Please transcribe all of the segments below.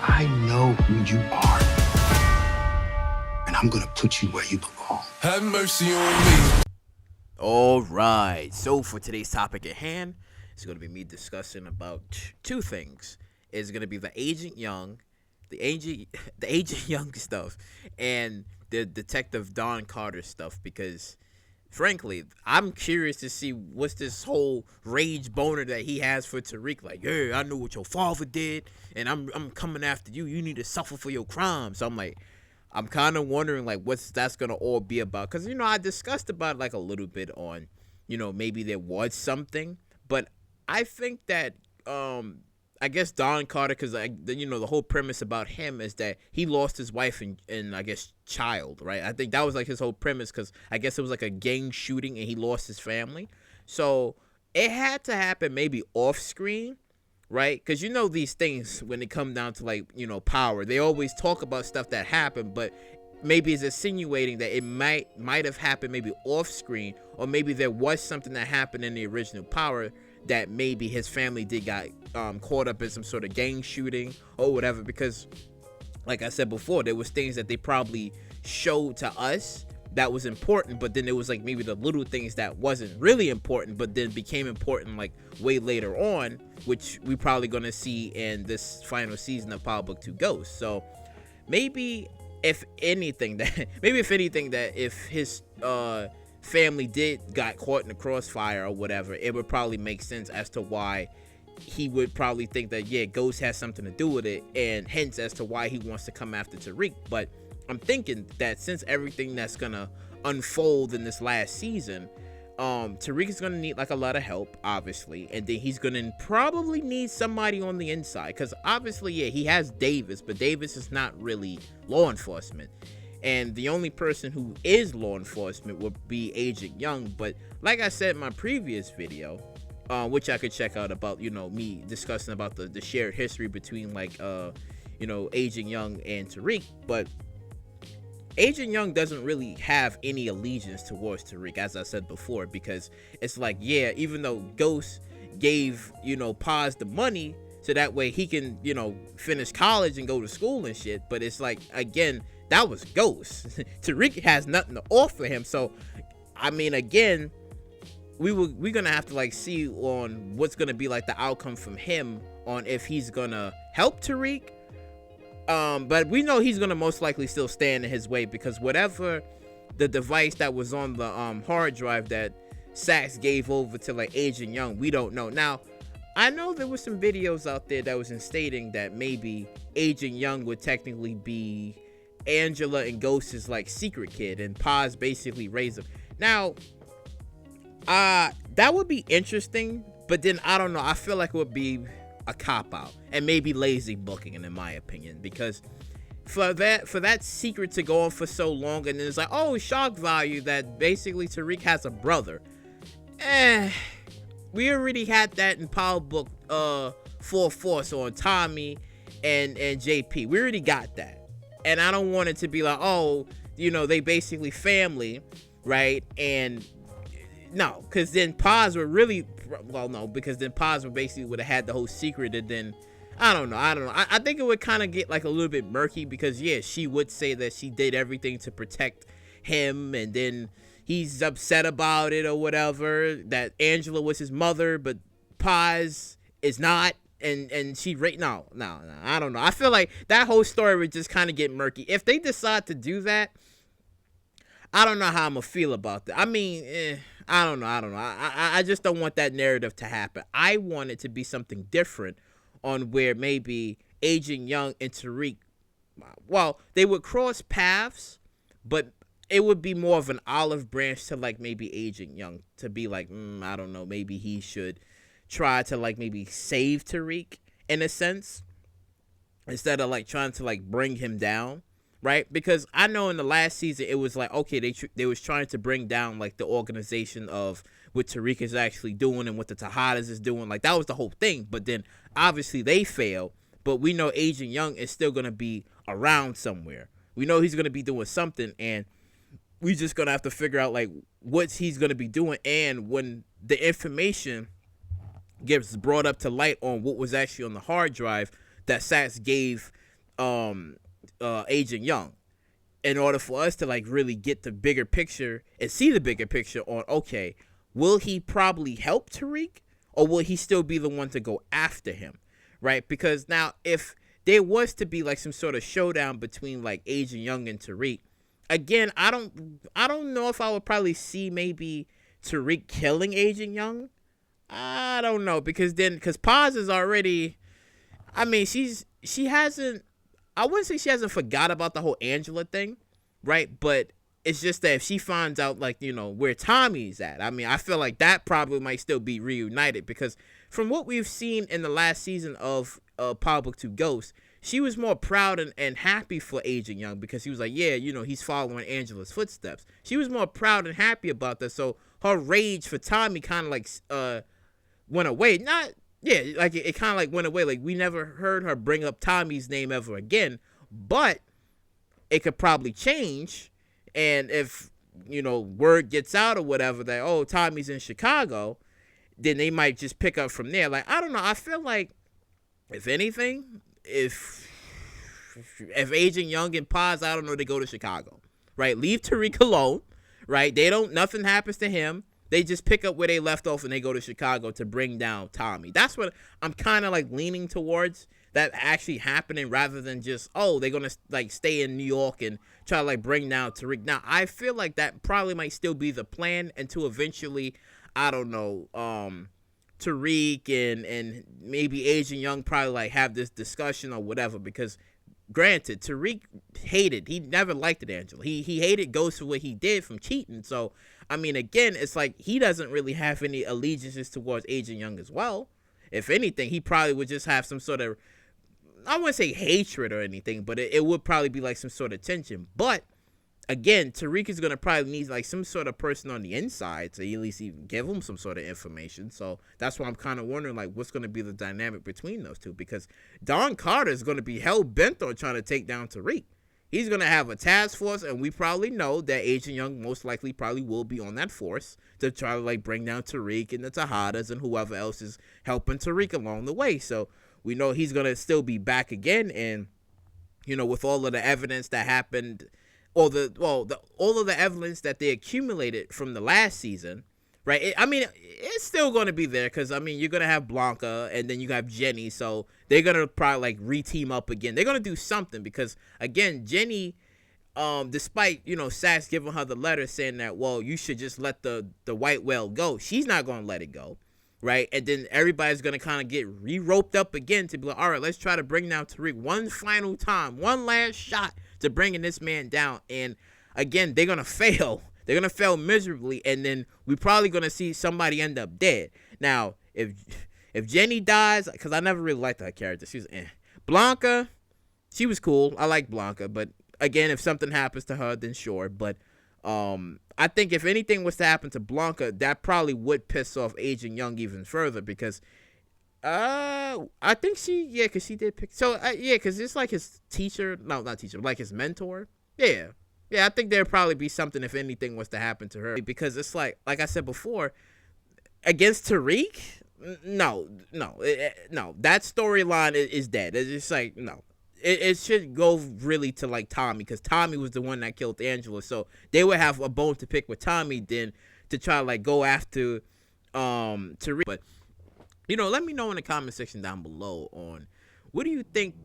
I know who you are, and I'm gonna put you where you belong. Have mercy on me. All right. So for today's topic at hand, it's going to be me discussing about two things. It's going to be the Agent Young, the Agent, the Agent Young stuff, and the Detective Don Carter stuff. Because, frankly, I'm curious to see what's this whole rage boner that he has for Tariq. Like, yeah, I know what your father did, and I'm coming after you. You need to suffer for your crimes. So I'm like, I'm kind of wondering like what's that's gonna all be about, because I discussed about like a little bit on, maybe there was something, but I think that I guess Don Carter, because the whole premise about him is that he lost his wife and I guess child, right? I think that was like his whole premise, because I guess it was like a gang shooting and he lost his family, so it had to happen maybe off screen, right? Because these things, when it come down to like power, they always talk about stuff that happened, but maybe it's insinuating that it might have happened maybe off screen, or maybe there was something that happened in the original power that maybe his family did got caught up in some sort of gang shooting or whatever. Because like I said before, there was things that they probably showed to us that was important, but then there was like maybe the little things that wasn't really important but then became important like way later on, which we probably gonna see in this final season of Power Book 2 Ghost. So maybe if anything that if his family did got caught in the crossfire or whatever, it would probably make sense as to why he would probably think that Ghost has something to do with it, and hence as to why he wants to come after Tariq. But I'm thinking that since everything that's gonna unfold in this last season, Tariq is gonna need like a lot of help, obviously, and then he's gonna probably need somebody on the inside, because obviously, he has Davis, but Davis is not really law enforcement, and the only person who is law enforcement would be Agent Young. But like I said in my previous video, which I could check out about me discussing about the shared history between like Agent Young and Tariq, but Agent Young doesn't really have any allegiance towards Tariq, as I said before, because it's like, even though Ghost gave, Paz the money so that way he can, finish college and go to school and shit, but it's like, again, that was Ghost. Tariq has nothing to offer him. So, I mean, again, we're gonna have to like see on what's gonna be like the outcome from him on if he's gonna help Tariq. But we know he's gonna most likely still stand in his way, because whatever the device that was on the hard drive that Sax gave over to like Agent Young, we don't know. Now, I know there was some videos out there that was stating that maybe Agent Young would technically be Angela and Ghost's like secret kid, and Paz basically raised him. Now, that would be interesting, but then I don't know. I feel like it would be a cop-out and maybe lazy booking, in my opinion, because for that secret to go on for so long, and then it's like, oh, shock value that basically Tariq has a brother. We already had that in Power Book 4 Force on Tommy and JP. We already got that, and I don't want it to be like, oh, they basically family, right? And no, because then Paz would really, well, no, because then Paz would basically would have had the whole secret, and then I don't know. I think it would kind of get like a little bit murky, because she would say that she did everything to protect him, and then he's upset about it or whatever, that Angela was his mother, but Paz is not, and she no, I don't know. I feel like that whole story would just kind of get murky if they decide to do that. I don't know how I'm gonna feel about that. I mean, I don't know. I just don't want that narrative to happen. I want it to be something different, on where maybe Agent Young and Tariq, well, they would cross paths, but it would be more of an olive branch to like maybe Agent Young to be like, I don't know, maybe he should try to like maybe save Tariq in a sense, instead of like trying to like bring him down. Right? Because I know in the last season, it was like, okay, they was trying to bring down like the organization of what Tariq is actually doing and what the Tejadas is doing. Like, that was the whole thing. But then obviously they failed. But we know Agent Young is still going to be around somewhere. We know he's going to be doing something, and we just going to have to figure out like what he's going to be doing. And when the information gets brought up to light on what was actually on the hard drive that Sax gave Agent Young, in order for us to like really get the bigger picture and see the bigger picture on, okay, will he probably help Tariq, or will he still be the one to go after him, right? Because now if there was to be like some sort of showdown between like Agent Young and Tariq, again, I don't know if I would probably see maybe Tariq killing Agent Young. I don't know, because Paz is already, I mean, she hasn't, I wouldn't say she hasn't forgot about the whole Angela thing, right? But it's just that if she finds out, like, you know, where Tommy's at, I mean, I feel like that probably might still be reunited, because from what we've seen in the last season of Power Book 2 Ghost, she was more proud and happy for Agent Young, because he was like, yeah, you know, he's following Angela's footsteps. She was more proud and happy about that, so her rage for Tommy kind of like went away. Not, yeah, like it kind of like went away. Like we never heard her bring up Tommy's name ever again, but it could probably change. And if, you know, word gets out or whatever that, oh, Tommy's in Chicago, then they might just pick up from there. Like, I don't know. I feel like, if anything, if Agent Young and Paz, I don't know, they go to Chicago, right? Leave Tariq alone, right? Nothing happens to him. They just pick up where they left off and they go to Chicago to bring down Tommy. That's what I'm kind of like leaning towards, that actually happening, rather than just, oh, they're going to like stay in New York and try to like bring down Tariq. Now, I feel like that probably might still be the plan until eventually, I don't know, Tariq and maybe Agent Young probably like have this discussion or whatever, because granted, Tariq he never liked it, Angela. He hated Ghost for what he did from cheating. So, I mean, again, it's like he doesn't really have any allegiances towards Agent Young as well. If anything, he probably would just have some sort of, I wouldn't say hatred or anything, but it would probably be like some sort of tension. But again, Tariq is going to probably need like some sort of person on the inside to at least even give him some sort of information. So that's why I'm kind of wondering like what's going to be the dynamic between those two, because Don Carter is going to be hell bent on trying to take down Tariq. He's going to have a task force, and we probably know that Agent Young most likely probably will be on that force to try to like bring down Tariq and the Tejadas and whoever else is helping Tariq along the way. So we know he's going to still be back again, and, you know, with all of the evidence that happened, all of the evidence that they accumulated from the last season, right? I mean, it's still going to be there, because, I mean, you're going to have Blanca, and then you have Jenny, so they're going to probably, like, re-team up again. They're going to do something, because, again, Jenny, despite, you know, Sax giving her the letter saying that, well, you should just let the white whale go, she's not going to let it go, right? And then everybody's going to kind of get re-roped up again to be like, all right, let's try to bring down Tariq one final time, one last shot to bringing this man down. And, again, they're going to fail. They're going to fail miserably, and then we're probably going to see somebody end up dead. Now, if Jenny dies, because I never really liked that character. She was Blanca, she was cool. I like Blanca, but, again, if something happens to her, then sure. But I think if anything was to happen to Blanca, that probably would piss off Agent Young even further, because I think because she did pick. So, because it's like his teacher. No, not teacher, like his mentor. Yeah. Yeah, I think there'd probably be something if anything was to happen to her, because it's like I said before, against Tariq, no, that storyline is dead. It's just like, no, it should go really to like Tommy, because Tommy was the one that killed Angela, so they would have a bone to pick with Tommy then to try to like go after Tariq. But, you know, let me know in the comment section down below on what do you think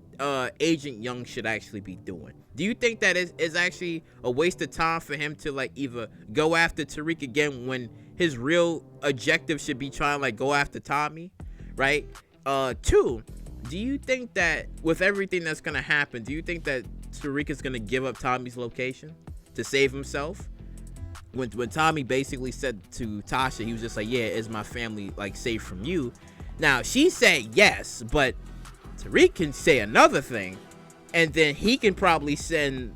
Agent Young should actually be doing. Do you think that is actually a waste of time for him to like either go after Tariq again when his real objective should be trying to like go after Tommy, right? Two, do you think that with everything that's gonna happen, do you think that Tariq is gonna give up Tommy's location to save himself? When Tommy basically said to Tasha, he was just like, yeah, is my family like safe from you? Now she said yes, but Tariq can say another thing, and then he can probably send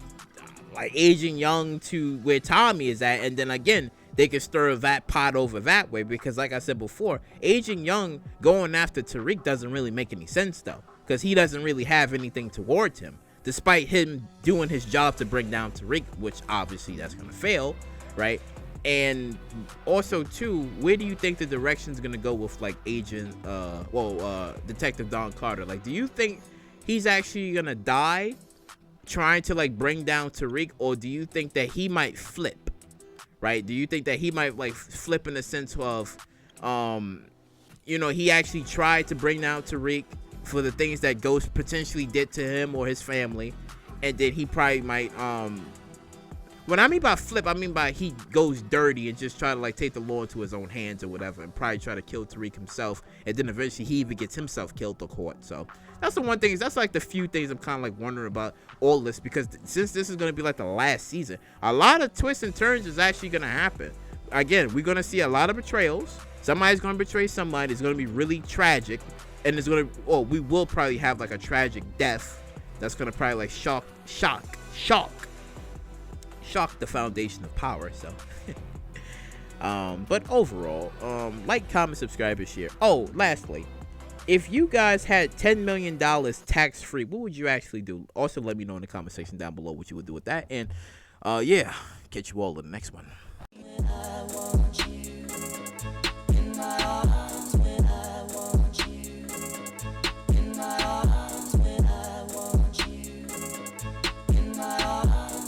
like Agent Young to where Tommy is at, and then again they can stir that pot over that way, because like I said before, Agent Young going after Tariq doesn't really make any sense though, because he doesn't really have anything towards him, despite him doing his job to bring down Tariq, which obviously that's gonna fail, right? And also too, where do you think the direction's gonna go with like Detective Don Carter? Like, do you think he's actually gonna die trying to like bring down Tariq, or do you think that he might flip? Right? Do you think that he might like flip in the sense of, he actually tried to bring down Tariq for the things that Ghost potentially did to him or his family, and then he probably might when I mean by flip, I mean by he goes dirty and just try to like take the law into his own hands or whatever, and probably try to kill Tariq himself, and then eventually he even gets himself killed or caught. So that's the one thing. That's like the few things I'm kind of like wondering about all this, because since this is gonna be like the last season, a lot of twists and turns is actually gonna happen. Again, we're gonna see a lot of betrayals. Somebody's gonna betray somebody. It's gonna be really tragic, and we will probably have like a tragic death that's gonna probably like shock the foundation of power. So but overall, like, comment, subscribe, and share. Oh, lastly, if you guys had $10 million tax free, what would you actually do? Also let me know in the comment section down below what you would do with that. And yeah, catch you all in the next one.